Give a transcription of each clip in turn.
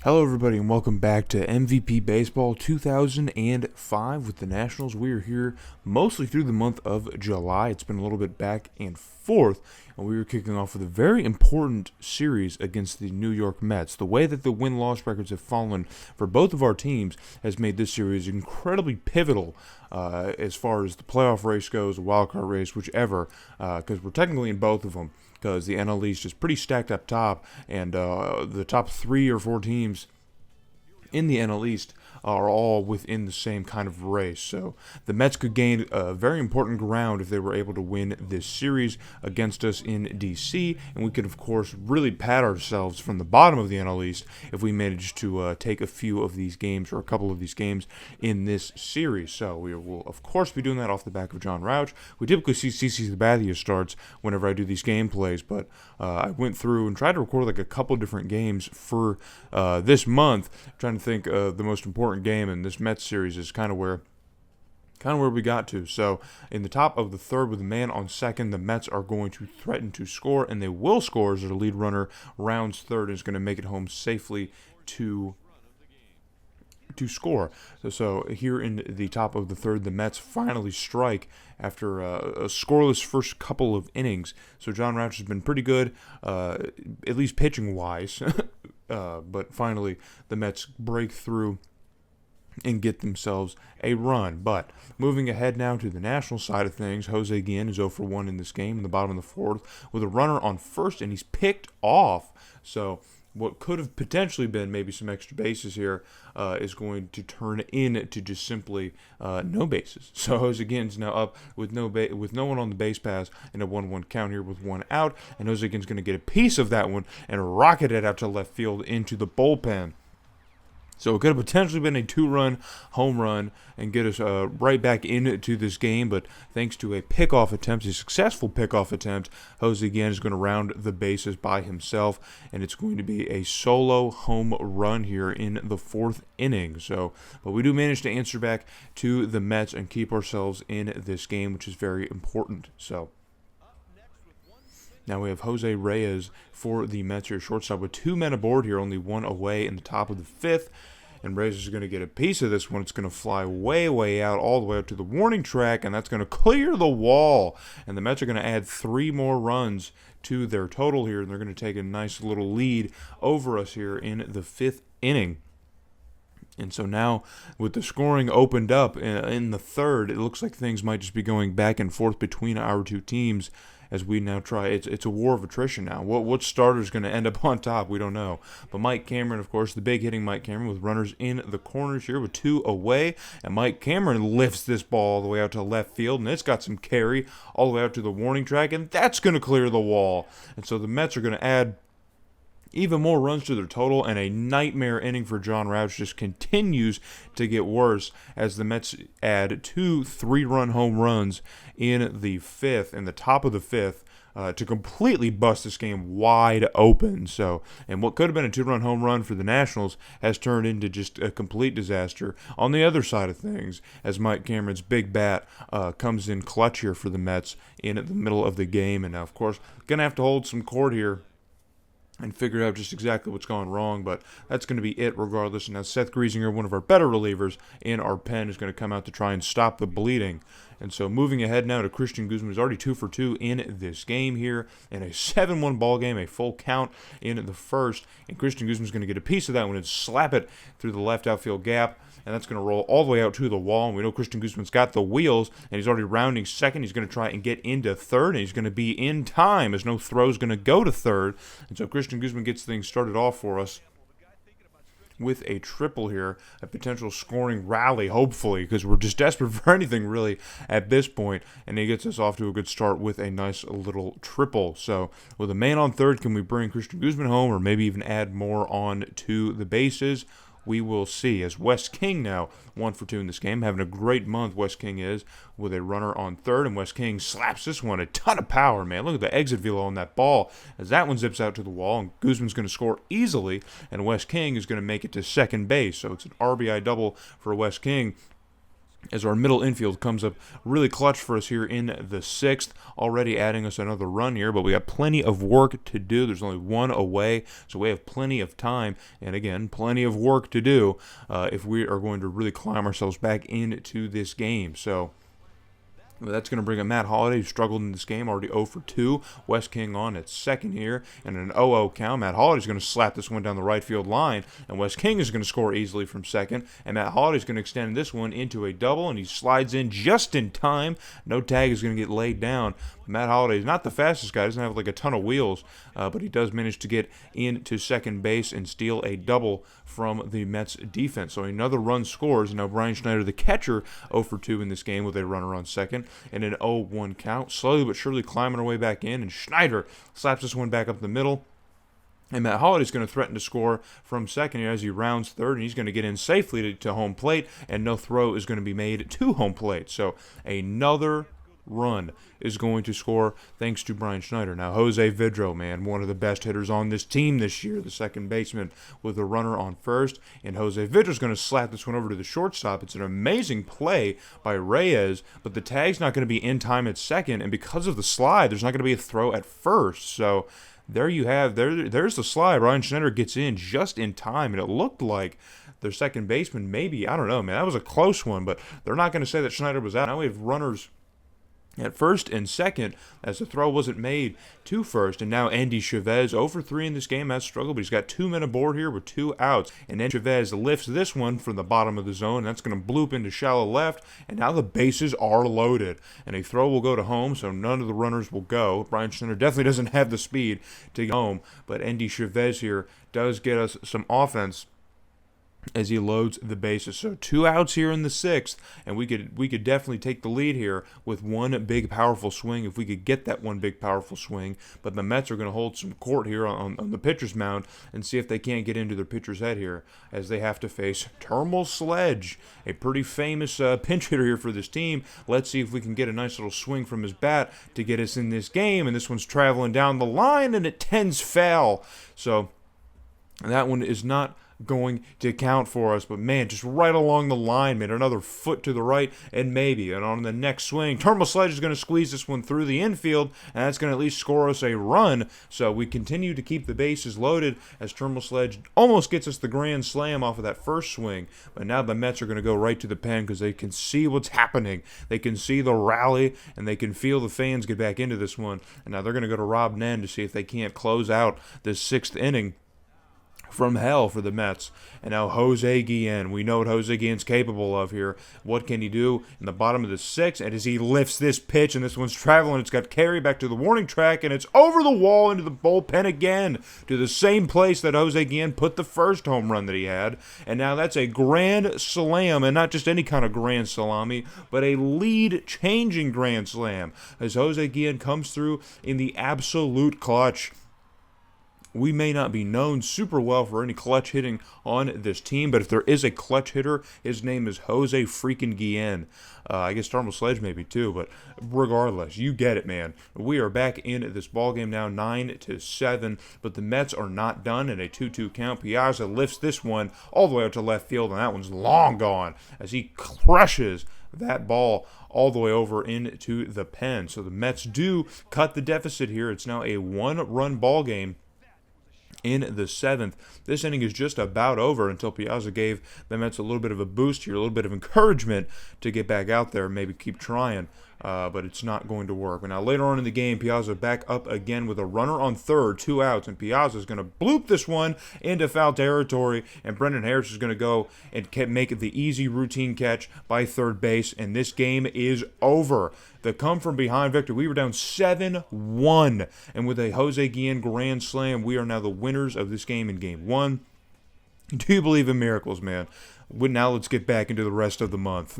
Hello, everybody, and welcome back to MVP Baseball 2005 with the Nationals. We are here mostly through the month of July. It's been a little bit back and forth, and we are kicking off with a very important series against the New York Mets. The way that the win-loss records have fallen for both of our teams has made this series incredibly pivotal as far as the playoff race goes, the wild card race, whichever, because we're technically in both of them. Because the NL East is pretty stacked up top, and the top 3 or 4 teams in the NL East are all within the same kind of race. So the Mets could gain very important ground if they were able to win this series against us in D.C., and we could, of course, really pat ourselves from the bottom of the NL East if we managed to take a few of these games or a couple of these games in this series. So we will, of course, be doing that off the back of John Rauch. We typically see CC Sabathia starts whenever I do these game plays, but I went through and tried to record like a couple different games for this month, trying to think the most important game, and this Mets series is kind of where we got to. So in the top of the third with a man on second, the Mets are going to threaten to score, and they will score as their lead runner rounds third and is going to make it home safely to score. So here in the top of the third, the Mets finally strike after a scoreless first couple of innings. So John Rauch has been pretty good, at least pitching-wise. But finally, the Mets break through and get themselves a run. But moving ahead now to the national side of things, Jose Guillen is 0 for 1 in this game in the bottom of the fourth with a runner on first, and he's picked off. So what could have potentially been maybe some extra bases here is going to turn into just simply no bases. So Jose Guillen's now up with no one on the base pass and a 1-1 count here with one out, and Jose Guillen's going to get a piece of that one and rocket it out to left field into the bullpen. So it could have potentially been a 2-run home run and get us right back into this game, but thanks to a successful pickoff attempt, Jose Guillen is going to round the bases by himself, and it's going to be a solo home run here in the fourth inning. But we do manage to answer back to the Mets and keep ourselves in this game, which is very important. So now we have Jose Reyes for the Mets here, shortstop, with 2 men aboard here, only 1 away in the top of the fifth. And Reyes is going to get a piece of this one. It's going to fly way, way out, all the way out to the warning track, and that's going to clear the wall. And the Mets are going to add 3 more runs to their total here, and they're going to take a nice little lead over us here in the 5th inning. And so now, with the scoring opened up in the third, it looks like things might just be going back and forth between our two teams as we now try. It's a war of attrition now. What starter is going to end up on top, we don't know. But Mike Cameron, of course, the big hitting Mike Cameron with runners in the corners here with 2 away. And Mike Cameron lifts this ball all the way out to left field, and it's got some carry all the way out to the warning track, and that's going to clear the wall. And so the Mets are going to add even more runs to their total, and a nightmare inning for John Rauch just continues to get worse as the Mets add 2 3-run home runs in the top of the fifth, to completely bust this game wide open. So, and what could have been a 2-run home run for the Nationals has turned into just a complete disaster on the other side of things as Mike Cameron's big bat comes in clutch here for the Mets in the middle of the game. And now, of course, going to have to hold some court here and figure out just exactly what's gone wrong, but that's going to be it regardless. And now Seth Griesinger, one of our better relievers in our pen, is going to come out to try and stop the bleeding. And so moving ahead now to Christian Guzman, who's already 2 for 2 in this game here in a 7-1 ball game, a full count in the first. And Christian Guzman's going to get a piece of that one and slap it through the left outfield gap, and that's going to roll all the way out to the wall. And we know Christian Guzman's got the wheels, and he's already rounding second. He's going to try and get into third, and he's going to be in time as no throw is going to go to third. And so Christian Guzman gets things started off for us with a triple here, a potential scoring rally, hopefully, because we're just desperate for anything really at this point, and he gets us off to a good start with a nice little triple. So with a man on third, can we bring Christian Guzman home or maybe even add more on to the bases? We will see, as Wes King now 1 for 2 in this game, having a great month. Wes King is with a runner on third, and Wes King slaps this one, a ton of power, man. Look at the exit velo on that ball as that one zips out to the wall, and Guzman's going to score easily, and Wes King is going to make it to second base. So it's an RBI double for Wes King as our middle infield comes up really clutch for us here in the 6th, already adding us another run here, but we got plenty of work to do. There's only one away, so we have plenty of time, and again, plenty of work to do if we are going to really climb ourselves back into this game. So that's going to bring up Matt Holliday, who struggled in this game, already 0 for 2. Wes King on at second here, and an 0-0 count. Matt Holliday's going to slap this one down the right field line, and Wes King is going to score easily from second, and Matt Holliday's going to extend this one into a double, and he slides in just in time. No tag is going to get laid down. Matt Holliday is not the fastest guy, doesn't have like a ton of wheels, but he does manage to get into second base and steal a double from the Mets defense. So another run scores. Now Brian Schneider, the catcher, 0 for 2 in this game with a runner on second and an 0-1 count. Slowly but surely climbing our way back in, and Schneider slaps this one back up the middle. And Matt Holliday's going to threaten to score from second here as he rounds third, and he's going to get in safely to home plate, and no throw is going to be made to home plate. So another run is going to score thanks to Brian Schneider. Now, Jose Vidro, man, one of the best hitters on this team this year, the second baseman with a runner on first, and Jose Vidro's going to slap this one over to the shortstop. It's an amazing play by Reyes, but the tag's not going to be in time at second, and because of the slide, there's not going to be a throw at first. So there you have, there's the slide. Brian Schneider gets in just in time, and it looked like their second baseman maybe, I don't know, man, that was a close one, but they're not going to say that Schneider was out. Now we have runners at first and second, as the throw wasn't made to first, and now Andy Chavez 0 for 3 in this game has struggled, but he's got 2 men aboard here with 2 outs, and then Chavez lifts this one from the bottom of the zone, and that's going to bloop into shallow left, and now the bases are loaded, and a throw will go to home, so none of the runners will go. Brian Schneider definitely doesn't have the speed to get home, but Andy Chavez here does get us some offense as he loads the bases. So 2 outs here in the 6th, and we could definitely take the lead here with one big powerful swing if we could get that one big powerful swing. But the Mets are going to hold some court here on the pitcher's mound and see if they can't get into their pitcher's head here as they have to face Termal Sledge, a pretty famous pinch hitter here for this team. Let's see if we can get a nice little swing from his bat to get us in this game, and this one's traveling down the line and it tends foul. So that one is not going to count for us, but man, just right along the line, man, another foot to the right, and maybe, and on the next swing, Termal Sledge is going to squeeze this one through the infield, and that's going to at least score us a run. So we continue to keep the bases loaded as Termal Sledge almost gets us the grand slam off of that first swing, but now the Mets are going to go right to the pen because they can see what's happening. They can see the rally, and they can feel the fans get back into this one, and now they're going to go to Rob Nen to see if they can't close out this 6th inning from hell for the Mets. And now Jose Guillen. We know what Jose Guillen's capable of here. What can he do in the bottom of the 6th? And as he lifts this pitch, and this one's traveling, it's got carry back to the warning track, and it's over the wall into the bullpen again, to the same place that Jose Guillen put the first home run that he had. And now that's a grand slam, and not just any kind of grand salami, but a lead-changing grand slam, as Jose Guillen comes through in the absolute clutch. We may not be known super well for any clutch hitting on this team, but if there is a clutch hitter, his name is Jose freaking Guillen. I guess Termal Sledge maybe too, but regardless, you get it, man. We are back in this ballgame now, 9-7, but the Mets are not done in a 2-2 count. Piazza lifts this one all the way out to left field, and that one's long gone as he crushes that ball all the way over into the pen. So the Mets do cut the deficit here. It's now a 1-run ball game in the 7th. This inning is just about over until Piazza gave the Mets a little bit of a boost here, a little bit of encouragement to get back out there and maybe keep trying, but it's not going to work. But now later on in the game, Piazza back up again with a runner on third, 2 outs, and Piazza is going to bloop this one into foul territory, and Brendan Harris is going to go and make the easy routine catch by third base, and this game is over. The come-from-behind victory. We were down 7-1, and with a Jose Guillen grand slam, we are now the winners of this game in Game 1. Do you believe in miracles, man? Now let's get back into the rest of the month.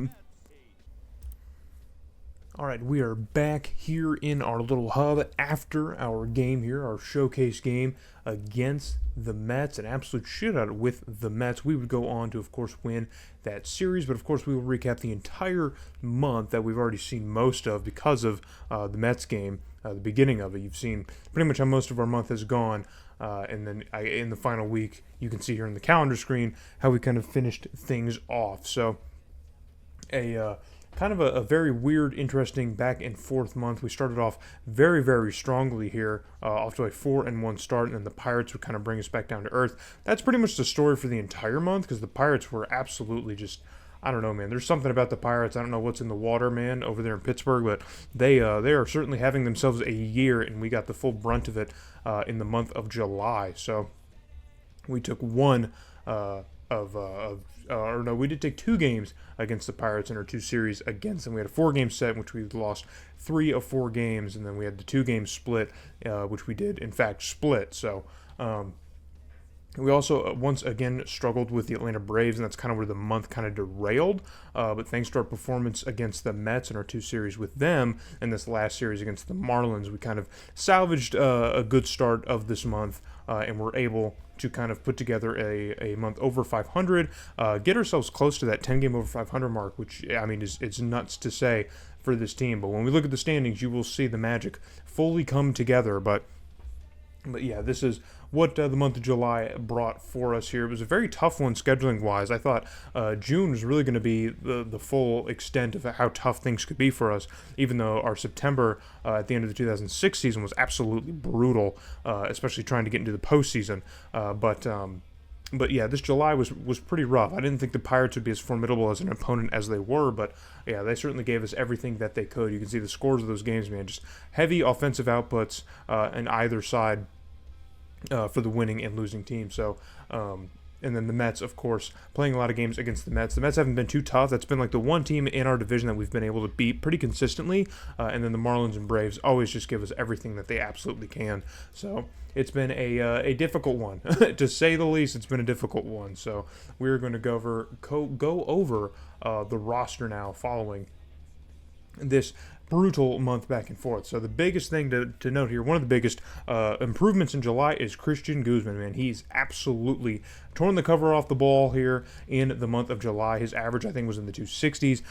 All right, we are back here in our little hub after our game here, our showcase game against the Mets, an absolute shootout with the Mets. We would go on to, of course, win that series, but of course we will recap the entire month that we've already seen most of because of the Mets game, the beginning of it. You've seen pretty much how most of our month has gone, and then in the final week, you can see here on the calendar screen how we kind of finished things off. So a kind of a very weird, interesting back and forth month. We started off very, very strongly here, off to a 4-1 start, and then the Pirates would kind of bring us back down to earth. That's pretty much the story for the entire month, because the Pirates were absolutely just, I don't know, man. There's something about the Pirates. I don't know what's in the water, man, over there in Pittsburgh, but they are certainly having themselves a year, and we got the full brunt of it in the month of July. So we took one or no, we did take 2 games against the Pirates in our 2 series against them. We had a 4-game set in which we lost 3 of 4 games, and then we had the 2-game split, which we did in fact split. So we also once again struggled with the Atlanta Braves, and that's kind of where the month kind of derailed. But thanks to our performance against the Mets in our 2 series with them, and this last series against the Marlins, we kind of salvaged a good start of this month, and we're able to kind of put together a month over 500, get ourselves close to that 10-game over 500 mark, which, I mean, it's nuts to say for this team. But when we look at the standings, you will see the magic fully come together. But yeah, this is what the month of July brought for us here. It was a very tough one scheduling-wise. I thought June was really going to be the full extent of how tough things could be for us, even though our September at the end of the 2006 season was absolutely brutal, especially trying to get into the postseason. But yeah, this July was pretty rough. I didn't think the Pirates would be as formidable as an opponent as they were, but yeah, they certainly gave us everything that they could. You can see the scores of those games, man. Just heavy offensive outputs on either side for the winning and losing team. So, and then the Mets, of course, playing a lot of games against the Mets. The Mets haven't been too tough. That's been like the one team in our division that we've been able to beat pretty consistently. And then the Marlins and Braves always just give us everything that they absolutely can. So it's been a difficult one, to say the least. It's been a difficult one. So we're going to go over the roster now following this brutal month back and forth. So the biggest thing to note here, one of the biggest improvements in July is Christian Guzman, man. He's absolutely torn the cover off the ball here in the month of July. His average, I think, was in the 260s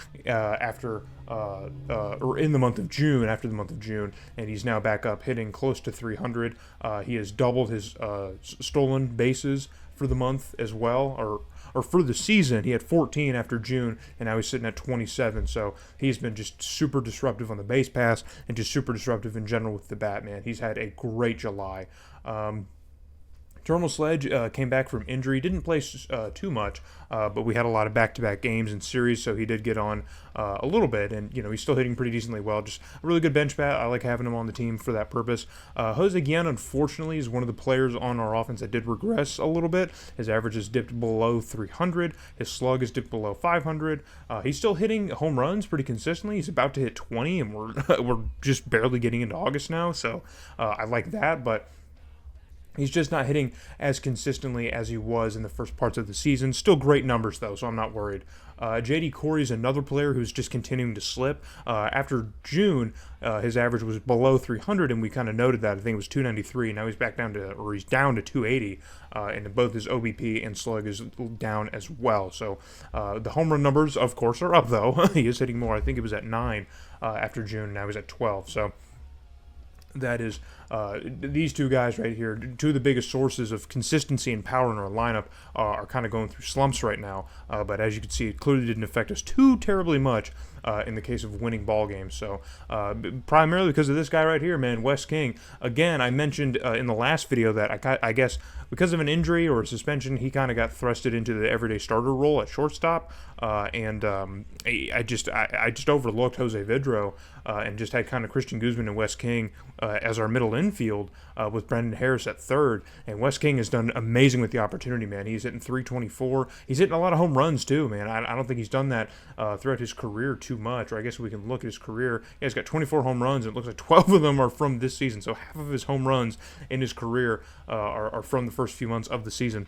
or in the month of June, after the month of June, and he's now back up hitting close to 300. He has doubled his stolen bases for the month as well, or for the season. He had 14 after June, and now he's sitting at 27. So he's been just super disruptive on the base pass and just super disruptive in general with the bat, man. He's had a great July. Terminal Sledge came back from injury, didn't play too much, but we had a lot of back-to-back games and series, so he did get on a little bit, and he's still hitting pretty decently well. Just a really good bench bat. I like having him on the team for that purpose. Jose Guillen, unfortunately, is one of the players on our offense that did regress a little bit. His average has dipped below 300. His slug has dipped below 500. He's still hitting home runs pretty consistently. He's about to hit 20, and we're just barely getting into August now, so I like that, but he's just not hitting as consistently as he was in the first parts of the season. Still great numbers, though, so I'm not worried. J.D. Corey is another player who's just continuing to slip. After June, his average was below 300, and we kind of noted that. I think it was 293. Now he's down to 280, and both his OBP and slug is down as well. So the home run numbers, of course, are up, though. He is hitting more. I think it was at 9 after June. Now he's at 12. So that is these two guys right here, two of the biggest sources of consistency and power in our lineup, are kind of going through slumps right now. But as you can see, it clearly didn't affect us too terribly much in the case of winning ball games. So primarily because of this guy right here, man, Wes King. Again, I mentioned in the last video that I guess because of an injury or a suspension, he kind of got thrusted into the everyday starter role at shortstop, and I just overlooked Jose Vidro and just had kind of Christian Guzman and Wes King as our middle infield with Brendan Harris at third. And Wes King has done amazing with the opportunity, man. He's hitting 324. He's hitting a lot of home runs too, man. I don't think he's done that throughout his career too much. Or I guess we can look at his career. He's got 24 home runs, and it looks like 12 of them are from this season. So half of his home runs in his career are from the first few months of the season.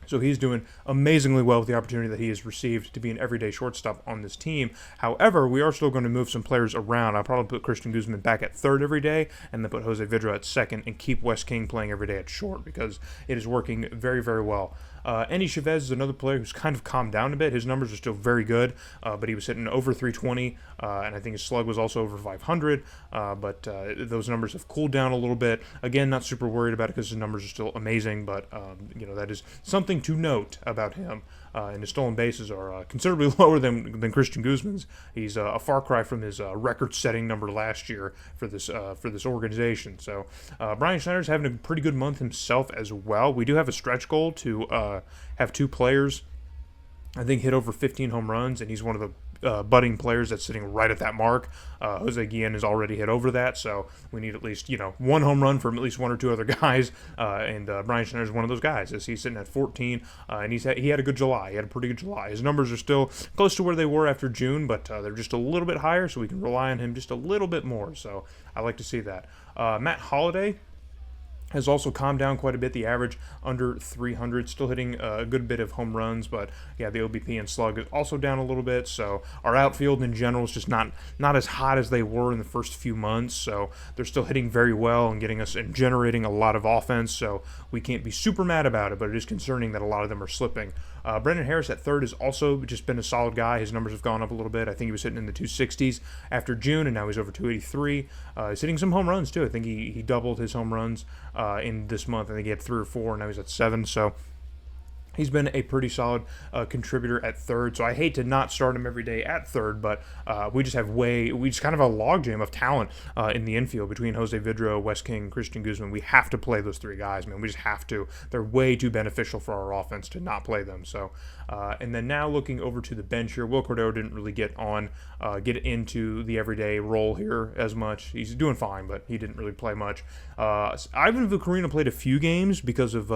So he's doing amazingly well with the opportunity that he has received to be an everyday shortstop on this team. However, we are still going to move some players around. I'll probably put Christian Guzman back at third every day, and then put Jose Vidro at second, and keep Wes King playing every day at short, because it is working very, very well. Andy Chavez is another player who's kind of calmed down a bit. His numbers are still very good, but he was hitting over 320, and I think his slug was also over 500, but those numbers have cooled down a little bit. Again, not super worried about it because his numbers are still amazing, but that is something to note about him. and his stolen bases are considerably lower than Christian Guzman's. He's a far cry from his record-setting number last year for this organization. So Brian Schneider's having a pretty good month himself as well. We do have a stretch goal to have 2 players, I think, hit over 15 home runs, and he's one of the budding players that's sitting right at that mark. Jose Guillen has already hit over that, so we need at least 1 home run from at least 1 or 2 other guys, and Brian Schneider is one of those guys, as he's sitting at 14, and he had a good July. He had a pretty good July. His numbers are still close to where they were after June, but they're just a little bit higher, so we can rely on him just a little bit more, so I like to see that. Matt Holliday has also calmed down quite a bit. The average under 300, still hitting a good bit of home runs, but yeah, the OBP and slug is also down a little bit. So our outfield in general is just not as hot as they were in the first few months. So they're still hitting very well and getting us and generating a lot of offense. So we can't be super mad about it, but it is concerning that a lot of them are slipping. Brendan Harris at third has also just been a solid guy. His numbers have gone up a little bit. I think he was hitting in the 260s after June, and now he's over 283. He's hitting some home runs, too. I think he doubled his home runs in this month. I think he had 3 or 4, and now he's at 7. So he's been a pretty solid contributor at third, so I hate to not start him every day at third, but we just kind of have a logjam of talent in the infield between Jose Vidro, Wes King, Christian Guzman. We have to play those 3 guys, man. We just have to. They're way too beneficial for our offense to not play them. So, and then now looking over to the bench here, Will Cordero didn't really get into the everyday role here as much. He's doing fine, but he didn't really play much. Ivan Vucarino played a few games because of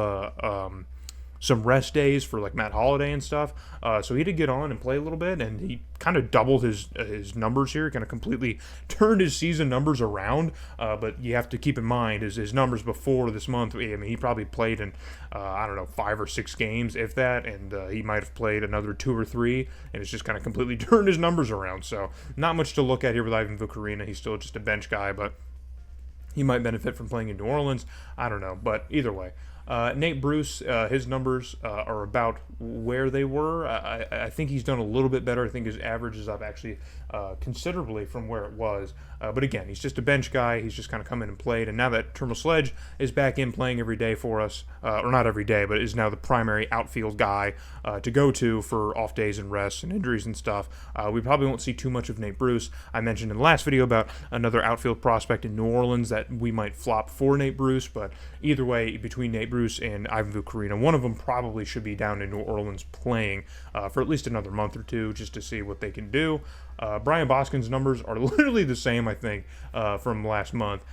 some rest days for like Matt Holliday and stuff. So he did get on and play a little bit, and he kind of doubled his numbers here, kind of completely turned his season numbers around. But you have to keep in mind his numbers before this month. I mean, he probably played in, 5 or 6 games, if that, and he might have played another 2 or 3, and it's just kind of completely turned his numbers around. So not much to look at here with Ivan Vucarino. He's still just a bench guy, but he might benefit from playing in New Orleans. I don't know, but either way. Nate Bruce, his numbers are about where they were. I think he's done a little bit better. I think his average is up actually considerably from where it was. But again, he's just a bench guy. He's just kind of come in and played. And now that Termal Sledge is back in playing every day for us, or not every day, but is now the primary outfield guy to go to for off days and rests and injuries and stuff, we probably won't see too much of Nate Bruce. I mentioned in the last video about another outfield prospect in New Orleans that we might flop for Nate Bruce, but either way, between Nate Bruce and Ivan Vucarino, one of them probably should be down in New Orleans playing for at least another month or 2 just to see what they can do. Brian Boskin's numbers are literally the same, I think, from last month.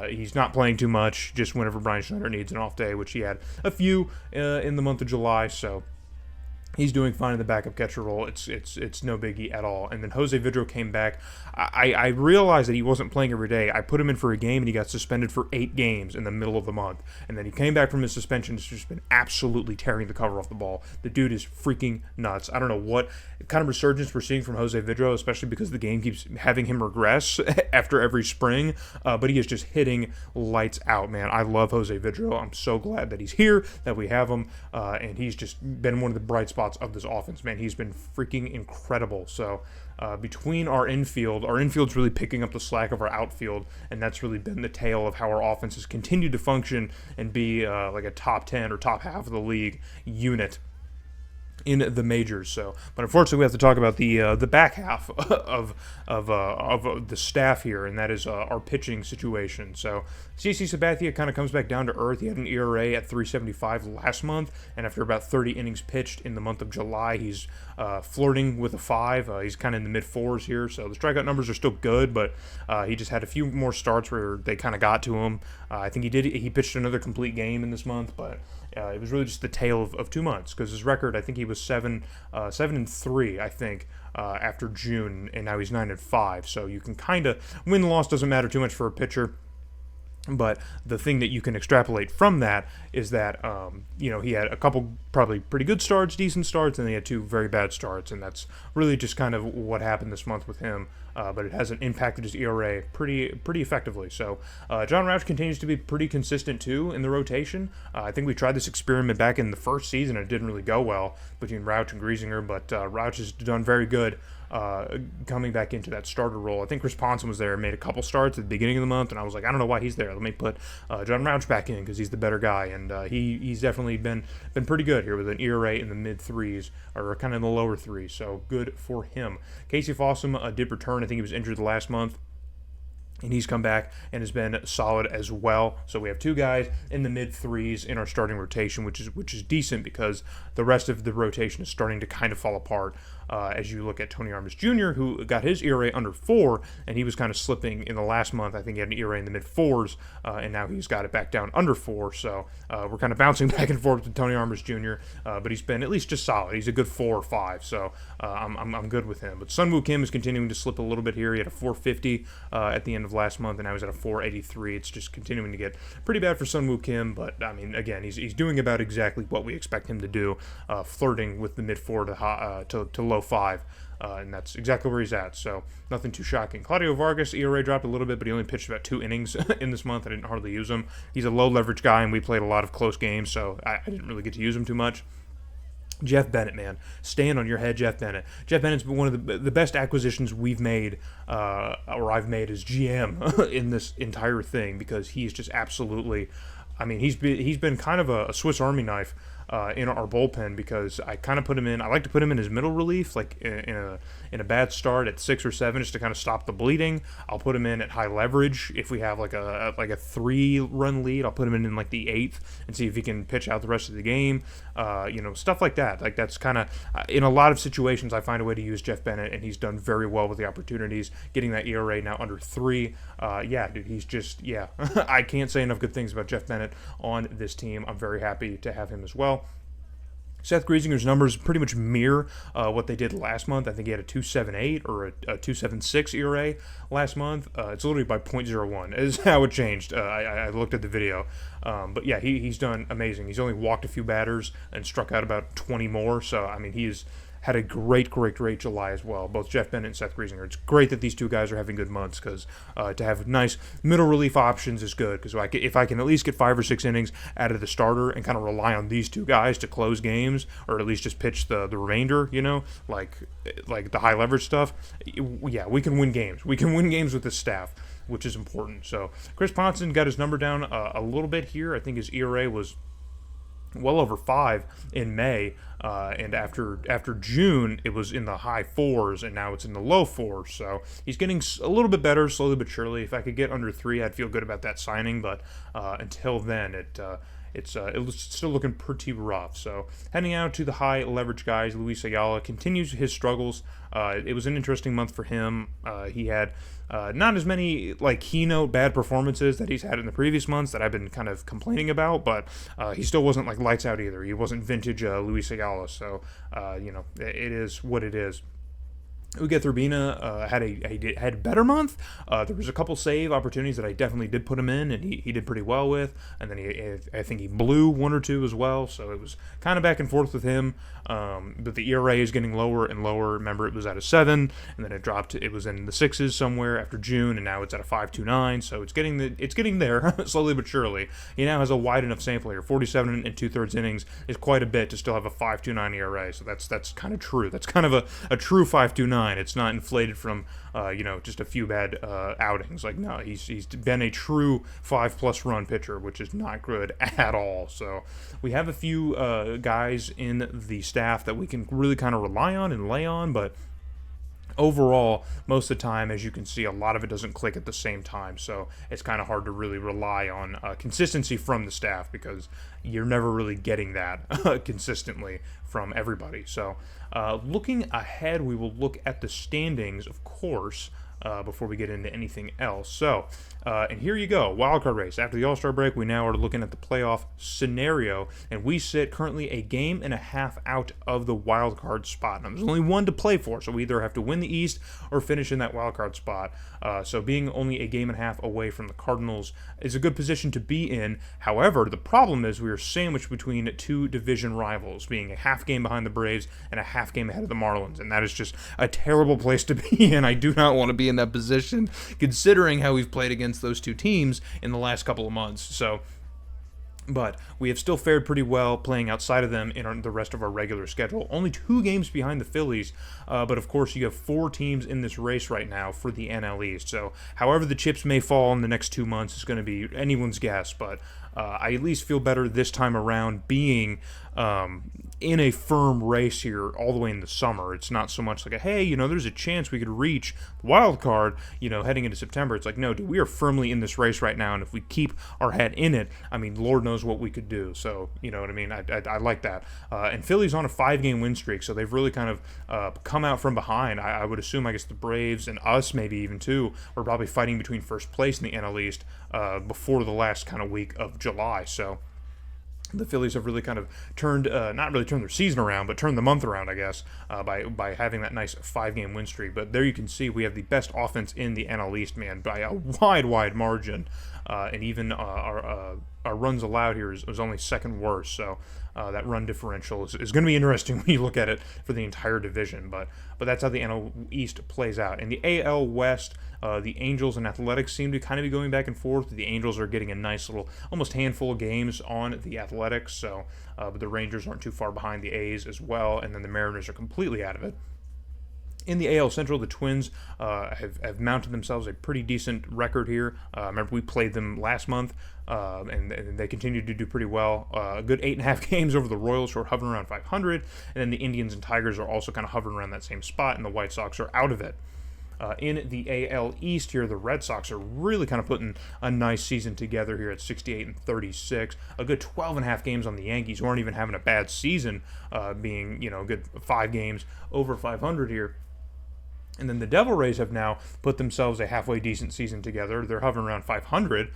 He's not playing too much, just whenever Brian Schneider needs an off day, which he had a few in the month of July, so he's doing fine in the backup catcher role. It's no biggie at all. And then Jose Vidro came back. I realized that he wasn't playing every day. I put him in for a game, and he got suspended for 8 games in the middle of the month. And then he came back from his suspension. He's just been absolutely tearing the cover off the ball. The dude is freaking nuts. I don't know what kind of resurgence we're seeing from Jose Vidro, especially because the game keeps having him regress after every spring. But he is just hitting lights out, man. I love Jose Vidro. I'm so glad that he's here, that we have him. And he's just been one of the bright spots of this offense, man. He's been freaking incredible. So between our infield's really picking up the slack of our outfield, and that's really been the tale of how our offense has continued to function and be like a top 10 or top half of the league unit in the majors. So, but unfortunately, we have to talk about the back half of the staff here, and that is our pitching situation. So, CC Sabathia kind of comes back down to earth. He had an ERA at 3.75 last month, and after about 30 innings pitched in the month of July, he's flirting with a 5. He's kind of in the mid-4s here, so the strikeout numbers are still good, but he just had a few more starts where they kind of got to him. I think he pitched another complete game in this month, but it was really just the tale of 2 months, because his record, I think he was 7-3, I think, after June, and now he's 9-5. So you can kind of win-loss doesn't matter too much for a pitcher. But the thing that you can extrapolate from that is that, he had a couple probably pretty good starts, decent starts, and he had 2 very bad starts, and that's really just kind of what happened this month with him. but it hasn't impacted his ERA pretty effectively. So John Rauch continues to be pretty consistent too in the rotation. I think we tried this experiment back in the first season. It didn't really go well between Rauch and Griesinger, but Rauch has done very good coming back into that starter role. I think Chris Ponson was there, made a couple starts at the beginning of the month, and I was like, I don't know why he's there. Let me put John Rauch back in because he's the better guy, and he's definitely been pretty good here with an ERA in the mid threes or kind of in the lower threes. So good for him. Casey Fossum did return. I think he was injured the last month, and he's come back and has been solid as well. So we have two guys in the mid threes in our starting rotation, which is decent because the rest of the rotation is starting to kind of fall apart. As you look at Tony Armas Jr., who got his ERA under 4, and he was kind of slipping in the last month. I think he had an ERA in the mid 4s, and now he's got it back down under 4. So we're kind of bouncing back and forth with Tony Armas Jr., but he's been at least just solid. He's a good 4 or 5, so I'm good with him. But Sun-Woo Kim is continuing to slip a little bit here. He had a 450 at the end of last month, and now he's at a 483. It's just continuing to get pretty bad for Sun-Woo Kim, but I mean, again, he's doing about exactly what we expect him to do, flirting with the mid 4 to low 5, and that's exactly where he's at, so nothing too shocking. Claudio Vargas, ERA dropped a little bit, but he only pitched about 2 innings in this month. I didn't hardly use him. He's a low leverage guy, and we played a lot of close games, so I didn't really get to use him too much. Jeff Bennett, man. Stand on your head, Jeff Bennett. Jeff Bennett's been one of the best acquisitions we've made, or I've made as GM in this entire thing, because he's just absolutely, I mean, he's been kind of a Swiss Army knife in our bullpen, because I kind of put him in. I like to put him in as middle relief, like in a bad start at 6 or 7, just to kind of stop the bleeding. I'll put him in at high leverage if we have like a 3-run lead. I'll put him in like the 8th and see if he can pitch out the rest of the game. Stuff like that. Like, that's kind of in a lot of situations I find a way to use Jeff Bennett, and he's done very well with the opportunities. Getting that ERA now under 3. Dude, he's just I can't say enough good things about Jeff Bennett on this team. I'm very happy to have him as well. Seth Griesinger's numbers pretty much mirror what they did last month. I think he had a 2.78 or a 2.76 ERA last month. It's literally by 0.01 is how it changed. I looked at the video. But yeah, he's done amazing. He's only walked a few batters and struck out about 20 more. So, I mean, he's had a great July as well, both Jeff Bennett and Seth Griesinger. It's great that these two guys are having good months, because to have nice middle relief options is good, because if I can at least get 5 or 6 innings out of the starter and kind of rely on these two guys to close games, or at least just pitch the remainder, like the high leverage stuff, yeah, we can win games. We can win games with this staff, which is important. So Chris Ponson got his number down a little bit here. I think his ERA was well over 5 in May, and after June it was in the high 4s, and now it's in the low 4s. So he's getting a little bit better, slowly but surely. If I could get under 3, I'd feel good about that signing, but until then, it's still looking pretty rough. So heading out to the high leverage guys, Luis Ayala continues his struggles. It was an interesting month for him. He had not as many keynote bad performances that he's had in the previous months that I've been kind of complaining about, but he still wasn't like lights out either. He wasn't vintage Luis Ayala, so it is what it is. Ugueth Urbina had a better month. There was a couple save opportunities that I definitely did put him in, and he did pretty well with. And then I think he blew 1 or 2 as well. So it was kind of back and forth with him. But the ERA is getting lower and lower. Remember, it was at a 7, and then it dropped. It was in the 6s somewhere after June, and now it's at a 5.29. So it's getting there slowly but surely. He now has a wide enough sample here. 47 2/3 innings is quite a bit to still have a 5.29 ERA. So that's kind of true. That's kind of a true 5.29. It's not inflated from just a few bad outings. Like, no, he's been a true 5+ run pitcher, which is not good at all. So we have a few guys in the staff that we can really kind of rely on and lay on, but overall, most of the time, as you can see, a lot of it doesn't click at the same time, so it's kind of hard to really rely on consistency from the staff, because you're never really getting that consistently from everybody. So looking ahead, we will look at the standings, of course. before we get into anything else. So, and here you go, wildcard race. After the All-Star break, we now are looking at the playoff scenario, and we sit currently a game and a half out of the wildcard spot. Now, there's only one to play for, so we either have to win the East or finish in that wildcard spot. So being only a game and a half away from the Cardinals is a good position to be in. However, the problem is we are sandwiched between two division rivals, being a half game behind the Braves and a half game ahead of the Marlins, and that is just a terrible place to be in. I do not want to be in that position, considering how we've played against those two teams in the last couple of months. So, but we have still fared pretty well playing outside of them in the rest of our regular schedule. Only 2 games behind the Phillies, but of course you have 4 teams in this race right now for the NL East. So however the chips may fall in the next 2 months is going to be anyone's guess, but I at least feel better this time around being in a firm race here all the way in the summer. It's not so much like hey, there's a chance we could reach the wild card, heading into September. It's like, no, dude, we are firmly in this race right now, and if we keep our head in it, I mean, Lord knows what we could do. So, you know what I mean? I like that. And Philly's on a 5-game win streak, so they've really kind of come out from behind. I would assume, I guess, the Braves and us, maybe even too, were probably fighting between first place in the NL East before the last kind of week of July. So the Phillies have really kind of turned, not really turned their season around, but turned the month around, I guess, by having that nice 5-game win streak. But there you can see we have the best offense in the NL East, man, by a wide margin. And even our runs allowed here is only second worst. So that run differential is going to be interesting when you look at it for the entire division. But that's how the NL East plays out. In the AL West, the Angels and Athletics seem to kind of be going back and forth. The Angels are getting a nice little, almost handful of games on the Athletics. So, but the Rangers aren't too far behind the A's as well. And then the Mariners are completely out of it. In the AL Central, the Twins have mounted themselves a pretty decent record here. Remember, we played them last month, and they continue to do pretty well. A good 8.5 games over the Royals, who are hovering around 500. And then the Indians and Tigers are also kind of hovering around that same spot, and the White Sox are out of it. In the AL East here, the Red Sox are really kind of putting a nice season together here at 68-36. A good 12.5 games on the Yankees, who aren't even having a bad season, being, a good 5 games over 500 here. And then the Devil Rays have now put themselves a halfway decent season together. They're hovering around 500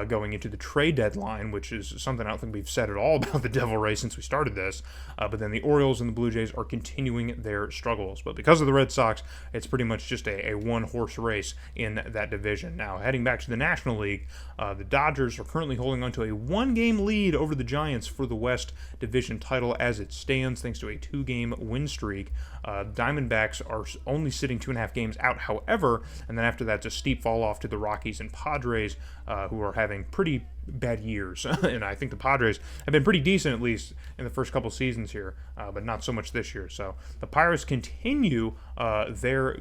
going into the trade deadline, which is something I don't think we've said at all about the Devil Rays since we started this. But then the Orioles and the Blue Jays are continuing their struggles. But because of the Red Sox, it's pretty much just a one-horse race in that division. Now, heading back to the National League, the Dodgers are currently holding on to a 1-game lead over the Giants for the West Division title as it stands, thanks to a 2-game win streak. Diamondbacks are only sitting 2.5 games out, however, and then after that, it's a steep fall off to the Rockies and Padres, who are having pretty bad years. And I think the Padres have been pretty decent, at least in the first couple seasons here, but not so much this year. So the Pirates continue their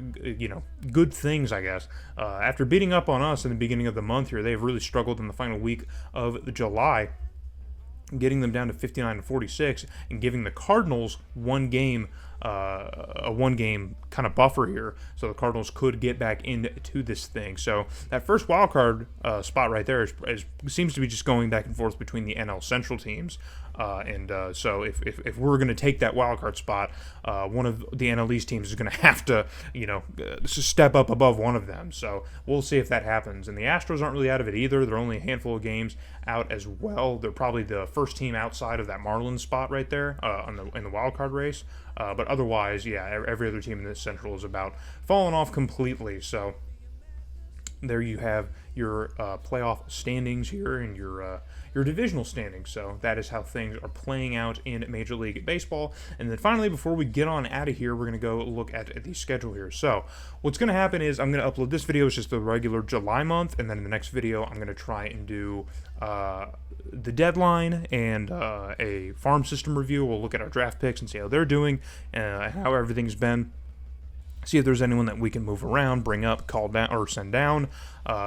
good things, I guess. After beating up on us in the beginning of the month here, they've really struggled in the final week of July, getting them down to 59-46 and giving the Cardinals a 1-game kind of buffer here, so the Cardinals could get back into this thing. So that first wild card spot right there seems to be just going back and forth between the NL Central teams. So if we're going to take that wild card spot, one of the NL East teams is going to have to, step up above one of them. So we'll see if that happens. And the Astros aren't really out of it either. They're only a handful of games out as well. They're probably the first team outside of that Marlins spot right there in the wild card race. But otherwise, yeah, every other team in this Central is about falling off completely. So there you have your playoff standings here and your divisional standings. So that is how things are playing out in Major League Baseball. And then finally, before we get on out of here, we're going to go look at the schedule here. So what's going to happen is I'm going to upload this video. It's just the regular July month. And then in the next video, I'm going to try and do the deadline and a farm system review. We'll look at our draft picks and see how they're doing and how everything's been. See if there's anyone that we can move around, bring up, call down, or send down.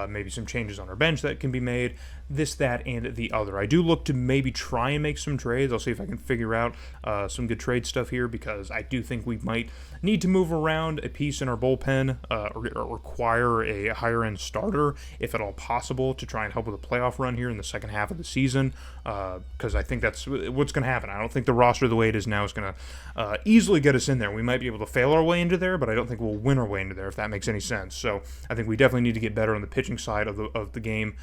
Maybe some changes on our bench that can be made. this, that, and the other. I do look to maybe try and make some trades. I'll see if I can figure out some good trade stuff here, because I do think we might need to move around a piece in our bullpen or require a higher-end starter, if at all possible, to try and help with a playoff run here in the second half of the season, because I think that's what's going to happen. I don't think the roster the way it is now is going to easily get us in there. We might be able to fail our way into there, but I don't think we'll win our way into there, if that makes any sense. So I think we definitely need to get better on the pitching side of the game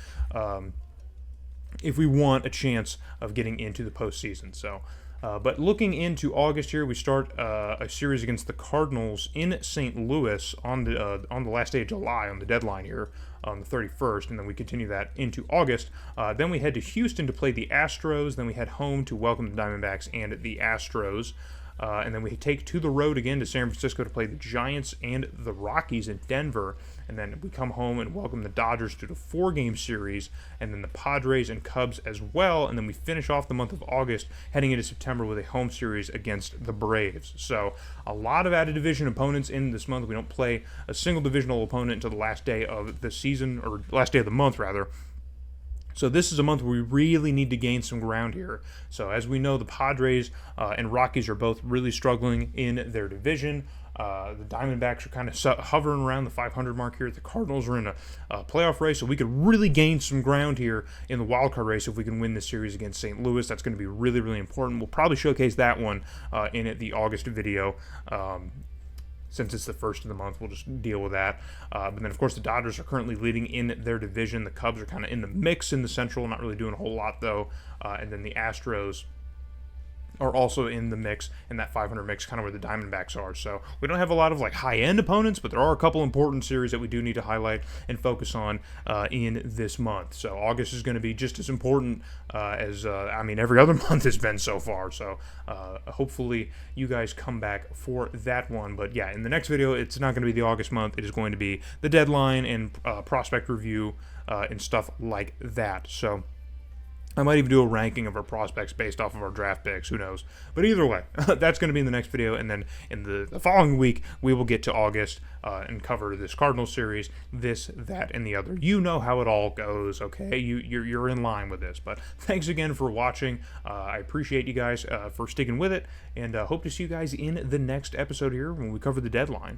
if we want a chance of getting into the postseason. So, but looking into August here, we start a series against the Cardinals in St. Louis on the last day of July, on the deadline here, on the 31st, and then we continue that into August. Then we head to Houston to play the Astros. Then we head home to welcome the Diamondbacks and the Astros. And then we take to the road again to San Francisco to play the Giants and the Rockies in Denver. And then we come home and welcome the Dodgers to the 4-game series, and then the Padres and Cubs as well. And then we finish off the month of August, heading into September with a home series against the Braves. So a lot of out-of-division opponents in this month. We don't play a single divisional opponent until the last day of the season, or last day of the month, rather. So this is a month where we really need to gain some ground here. So as we know, the Padres and Rockies are both really struggling in their division. The Diamondbacks are kind of hovering around the 500 mark here. The Cardinals are in a playoff race, so we could really gain some ground here in the wildcard race if we can win this series against St. Louis. That's going to be really, really important. We'll probably showcase that one in the August video. Since it's the first of the month, we'll just deal with that. But then, of course, the Dodgers are currently leading in their division. The Cubs are kind of in the mix in the Central, not really doing a whole lot, though. And then the Astros are also in the mix, in that 500 mix, kind of where the Diamondbacks are. So we don't have a lot of high-end opponents, but there are a couple important series that we do need to highlight and focus on in this month. So August is going to be just as important as every other month has been so far. So hopefully you guys come back for that one. But yeah, in the next video, it's not going to be the August month. It is going to be the deadline and prospect review and stuff like that. So I might even do a ranking of our prospects based off of our draft picks. Who knows? But either way, that's going to be in the next video. And then in the following week, we will get to August and cover this Cardinals series, this, that, and the other. You know how it all goes, okay? You're in line with this. But thanks again for watching. I appreciate you guys for sticking with it. And hope to see you guys in the next episode here when we cover the deadline.